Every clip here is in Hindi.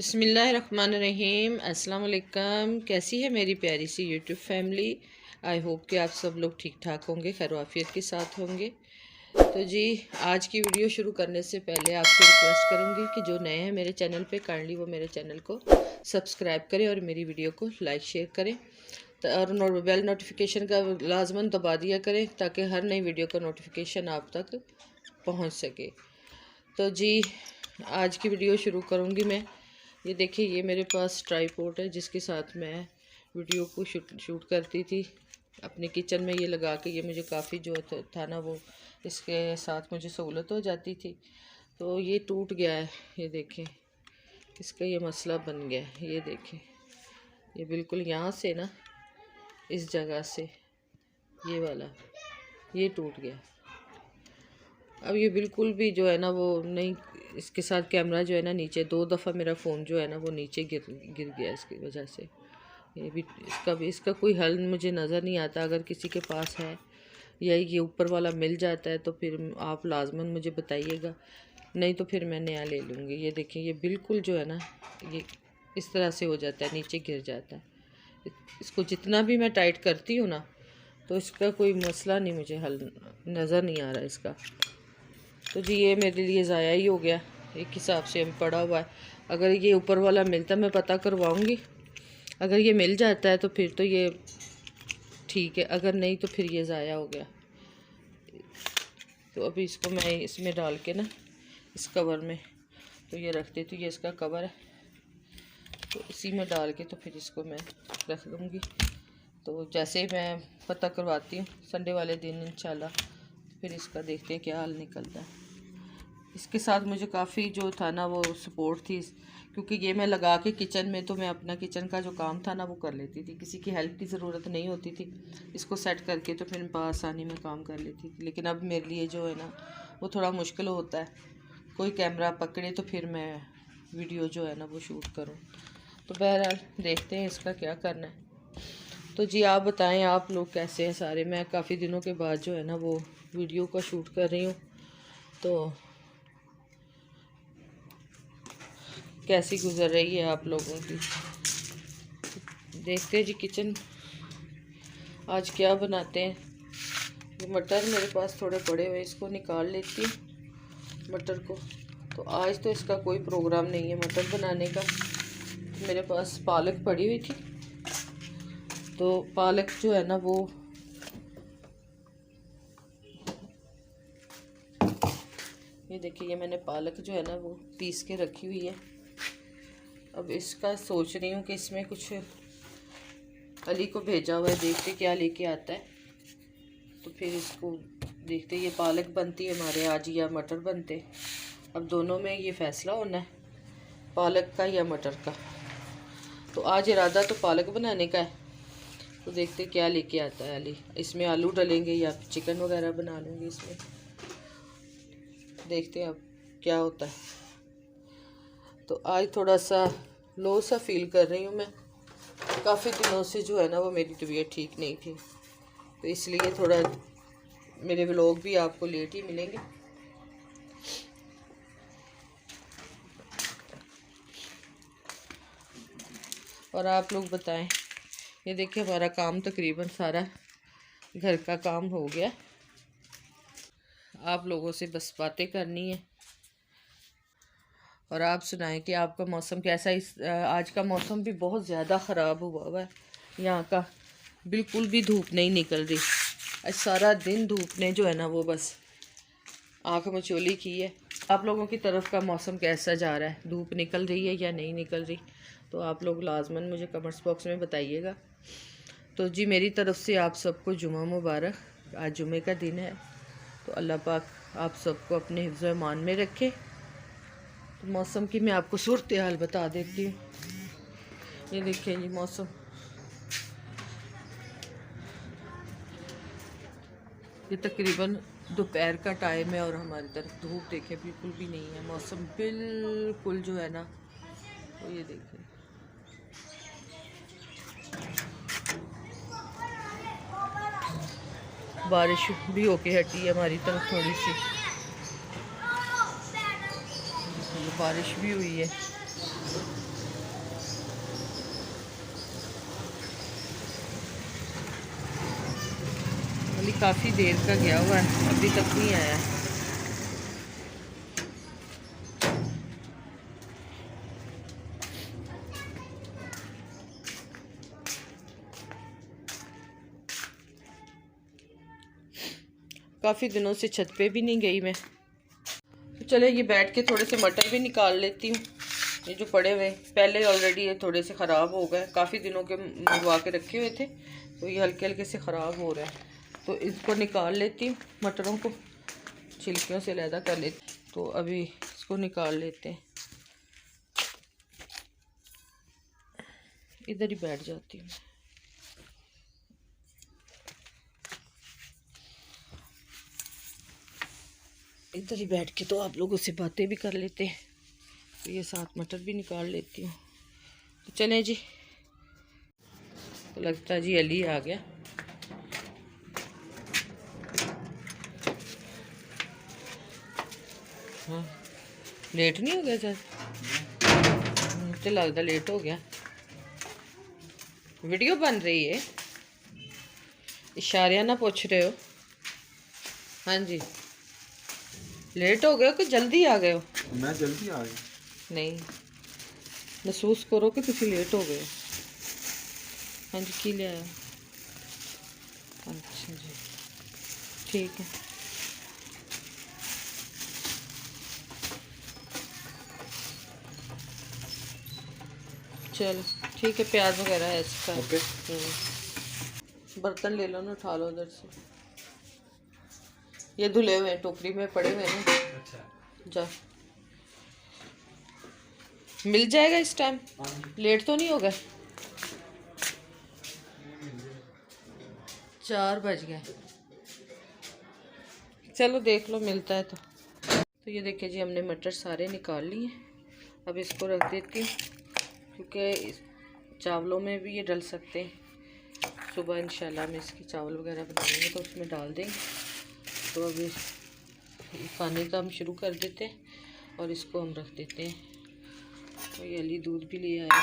बिस्मिल्लाहिर्रहमानिर्रहीम। अस्सलाम वालेकुम। कैसी है मेरी प्यारी सी यूट्यूब फैमिली। आई होप कि आप सब लोग ठीक ठाक होंगे, खैर के साथ होंगे। तो जी, आज की वीडियो शुरू करने से पहले आपसे रिक्वेस्ट करूँगी कि जो नए हैं मेरे चैनल पे काइंडली वो मेरे चैनल को सब्सक्राइब करें और मेरी वीडियो को लाइक शेयर करें और बेल नोटिफिकेशन का लाजमन दबा दिया करें ताकि हर नई वीडियो का नोटिफिकेशन आप तक पहुँच सके। तो जी, आज की वीडियो शुरू करूँगी मैं। ये देखिए, ये मेरे पास ट्राईपॉड है जिसके साथ मैं वीडियो को शूट करती थी अपने किचन में। ये लगा के ये मुझे काफ़ी जो था ना, वो इसके साथ मुझे सहूलत हो जाती थी। तो ये टूट गया है, ये देखें, इसका ये मसला बन गया है। ये देखें, ये बिल्कुल यहाँ से ना, इस जगह से ये वाला ये टूट गया। अब ये बिल्कुल भी जो है ना वो नहीं, इसके साथ कैमरा जो है ना नीचे, 2 दफ़ा मेरा फ़ोन जो है ना वो नीचे गिर गया इसकी वजह से। ये भी इसका कोई हल मुझे नज़र नहीं आता। अगर किसी के पास है या ये ऊपर वाला मिल जाता है तो फिर आप लाजमन मुझे बताइएगा, नहीं तो फिर मैं नया ले लूँगी। ये देखें, ये बिल्कुल जो है ना ये इस तरह से हो जाता है, नीचे गिर जाता है। इसको जितना भी मैं टाइट करती हूँ ना तो इसका कोई मसला नहीं, मुझे हल नज़र नहीं आ रहा इसका। तो जी, ये मेरे लिए ज़ाया ही हो गया, एक हिसाब से पड़ा हुआ है। अगर ये ऊपर वाला मिलता मैं पता करवाऊँगी, अगर ये मिल जाता है तो फिर तो ये ठीक है, अगर नहीं तो फिर ये ज़ाया हो गया। तो अभी इसको मैं इसमें डाल के ना, इस कवर में तो ये रख देती हूँ। ये इसका कवर है, तो इसी में डाल के तो फिर इसको मैं रख दूँगी। तो जैसे ही मैं पता करवाती हूँ संडे वाले दिन इंशाल्लाह, फिर इसका देखते हैं क्या हाल निकलता है। इसके साथ मुझे काफ़ी जो था ना वो सपोर्ट थी, क्योंकि ये मैं लगा के किचन में तो मैं अपना किचन का जो काम था ना वो कर लेती थी, किसी की हेल्प की ज़रूरत नहीं होती थी। इसको सेट करके तो फिर आसानी में काम कर लेती थी। लेकिन अब मेरे लिए जो है ना वो थोड़ा मुश्किल होता है, कोई कैमरा पकड़े तो फिर मैं वीडियो जो है ना वो शूट करूँ। तो बहरहाल देखते हैं इसका क्या करना है। तो जी, आप बताएं, आप लोग कैसे हैं सारे। मैं काफ़ी दिनों के बाद जो है ना वो वीडियो का शूट कर रही हूँ, तो कैसी गुजर रही है आप लोगों की। देखते हैं जी, किचन आज क्या बनाते हैं। ये मटर मेरे पास थोड़े पड़े हुए, इसको निकाल लेती हूँ मटर को। तो आज तो इसका कोई प्रोग्राम नहीं है मटर बनाने का। तो मेरे पास पालक पड़ी हुई थी, तो पालक जो है ना वो ये देखिए, ये मैंने पालक जो है ना वो पीस के रखी हुई है। अब इसका सोच रही हूँ कि इसमें कुछ अली को भेजा हुआ है, देखते क्या लेके आता है। तो फिर इसको देखते, ये पालक बनती है हमारे आज या मटर बनते। अब दोनों में ये फ़ैसला होना है, पालक का या मटर का। तो आज इरादा तो पालक बनाने का है, तो देखते क्या लेके आता है अली। इसमें आलू डलेंगे या चिकन वगैरह बना लूँगी इसमें, देखते हैं अब क्या होता है। तो आज थोड़ा सा लो सा फील कर रही हूँ मैं। काफ़ी दिनों से जो है ना वो मेरी तबीयत ठीक नहीं थी, तो इसलिए थोड़ा मेरे व्लॉग भी आपको लेट ही मिलेंगे। और आप लोग बताएं। ये देखिए, हमारा काम तकरीबन सारा घर का काम हो गया। आप लोगों से बस बातें करनी है और आप सुनाएं कि आपका मौसम कैसा है। आज का मौसम भी बहुत ज़्यादा ख़राब हुआ है यहाँ का, बिल्कुल भी धूप नहीं निकल रही। आज सारा दिन धूप ने जो है ना वो बस आँख मचोली की है। आप लोगों की तरफ का मौसम कैसा जा रहा है, धूप निकल रही है या नहीं निकल रही, तो आप लोग लाजमन मुझे कमेंट्स बॉक्स में बताइएगा। तो जी, मेरी तरफ से आप सबको जुमा मुबारक। आज जुमे का दिन है, तो अल्लाह पाक आप सबको अपने हिफ्ज़ ईमान में रखे। तो मौसम की मैं आपको सूरत हाल बता देती हूँ। ये देखिए जी, मौसम ये तकरीबन दोपहर का टाइम है और हमारी तरफ धूप देखे बिल्कुल भी नहीं है। मौसम बिल्कुल जो है ना, तो ये देखिए, बारिश भी होके हटी है हमारी तरफ थोड़ी सी, बारिश भी हुई है। काफ़ी देर का गया हुआ है, अभी तक नहीं आया। काफ़ी दिनों से छत पे भी नहीं गई मैं। तो चले ये बैठ के थोड़े से मटर भी निकाल लेती हूँ। ये जो पड़े हुए पहले ऑलरेडी ये थोड़े से ख़राब हो गए, काफ़ी दिनों के मंगवा के रखे हुए थे, तो ये हल्के हल्के से ख़राब हो रहा है। तो इसको निकाल लेती हूँ, मटरों को छिलकियों से अलहदा कर लेती। तो अभी इसको निकाल लेते हैं। इधर ही बैठ जाती हूँ। इधर ही बैठ के तो आप लोगों से बातें भी कर लेते हैं। तो ये साथ मटर भी निकाल लेती हूँ। तो चलें जी। तो लगता है जी अली आ गया। हाँ, लेट नहीं हो गया सर? मुझे लगता लेट हो गया। वीडियो बन रही है, इशारिया ना पूछ रहे हो? हाँ जी, लेट हो गए कि जल्दी आ गए हो? मैं जल्दी आ गया। नहीं, महसूस करो कि तुम लेट हो गए। हाँ जी, की ले आया? अच्छा जी, ठीक है। चलो ठीक है, प्याज वगैरह है इसका। ओके। बर्तन ले लो ना, उठा लो उधर से। ये धुले हुए हैं, टोकरी में पड़े हुए हैं ना। अच्छा। जा, मिल जाएगा इस टाइम? लेट तो नहीं होगा? 4 बज गए। चलो देख लो मिलता है तो ये देखिए जी, हमने मटर सारे निकाल लिए। अब इसको रख देती हूँ, क्योंकि चावलों में भी ये डल सकते हैं। सुबह इंशाल्लाह हम इसकी चावल वगैरह बनाएंगे तो उसमें डाल देंगे। तो अभी पानी का हम शुरू कर देते हैं और इसको हम रख देते हैं। तो ये अली दूध भी ले आया,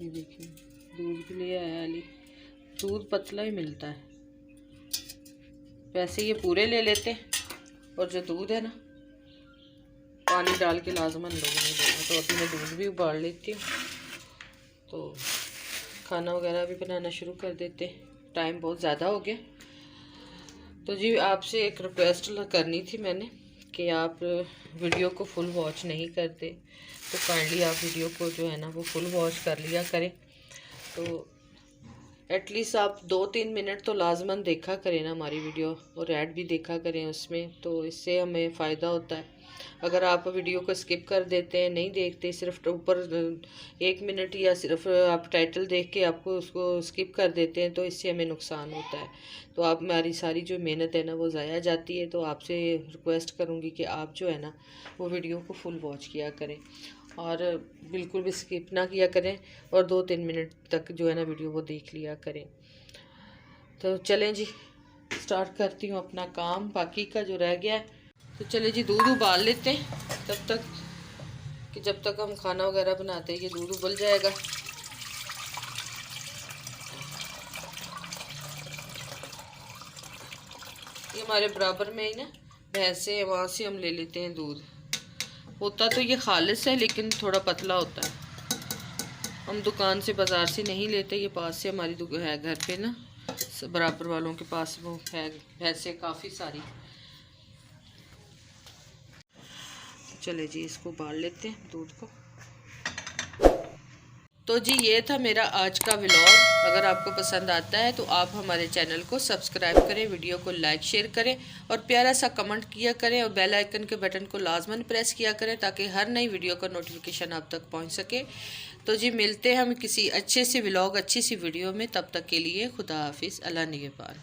ये देखिए दूध भी ले आया अली। दूध पतला ही मिलता है, वैसे ये पूरे ले लेते हैं, और जो दूध है ना पानी डाल के लाजमन लोगों ने देना। तो अभी मैं दूध भी उबाल लेती हूँ, तो खाना वगैरह भी बनाना शुरू कर देते हैं। टाइम बहुत ज़्यादा हो गया। तो जी आपसे एक रिक्वेस्ट करनी थी मैंने कि आप वीडियो को फुल वॉच नहीं करते, तो काइंडली आप वीडियो को जो है ना वो फुल वॉच कर लिया करें। तो एटलीस्ट आप 2-3 मिनट तो लाजमन देखा करें ना हमारी वीडियो, और ऐड भी देखा करें उसमें, तो इससे हमें फ़ायदा होता है। अगर आप वीडियो को स्किप कर देते हैं, नहीं देखते, सिर्फ ऊपर 1 मिनट या सिर्फ आप टाइटल देख के आपको उसको स्किप कर देते हैं, तो इससे हमें नुकसान होता है। तो आप हमारी सारी जो मेहनत है ना वो ज़ाया जाती है। तो आपसे रिक्वेस्ट करूँगी कि आप जो है ना वो वीडियो को फुल वॉच किया करें और बिल्कुल भी स्किप ना किया करें, और 2-3 मिनट तक जो है ना वीडियो वो देख लिया करें। तो चलें जी, स्टार्ट करती हूँ अपना काम बाकी का जो रह गया है। तो चले जी दूध उबाल लेते हैं तब तक, कि जब तक हम खाना वगैरह बनाते हैं ये दूध उबल जाएगा। ये हमारे बराबर में ही ना भैंस है, वहाँ से हम ले लेते हैं दूध। होता तो ये खालिस है लेकिन थोड़ा पतला होता है। हम दुकान से बाज़ार से नहीं लेते, ये पास से हमारी है घर पे ना, बराबर वालों के पास वो है भैंसें काफ़ी सारी। चले जी इसको उबाल लेते हैं दूध को। तो जी ये था मेरा आज का व्लॉग। अगर आपको पसंद आता है तो आप हमारे चैनल को सब्सक्राइब करें, वीडियो को लाइक शेयर करें और प्यारा सा कमेंट किया करें, और बेल आइकन के बटन को लाजमन प्रेस किया करें ताकि हर नई वीडियो का नोटिफिकेशन आप तक पहुंच सके। तो जी मिलते हैं हम किसी अच्छे से व्लॉग, अच्छी सी वीडियो में। तब तक के लिए खुदा हाफिज़, अल्लाह निगहबान।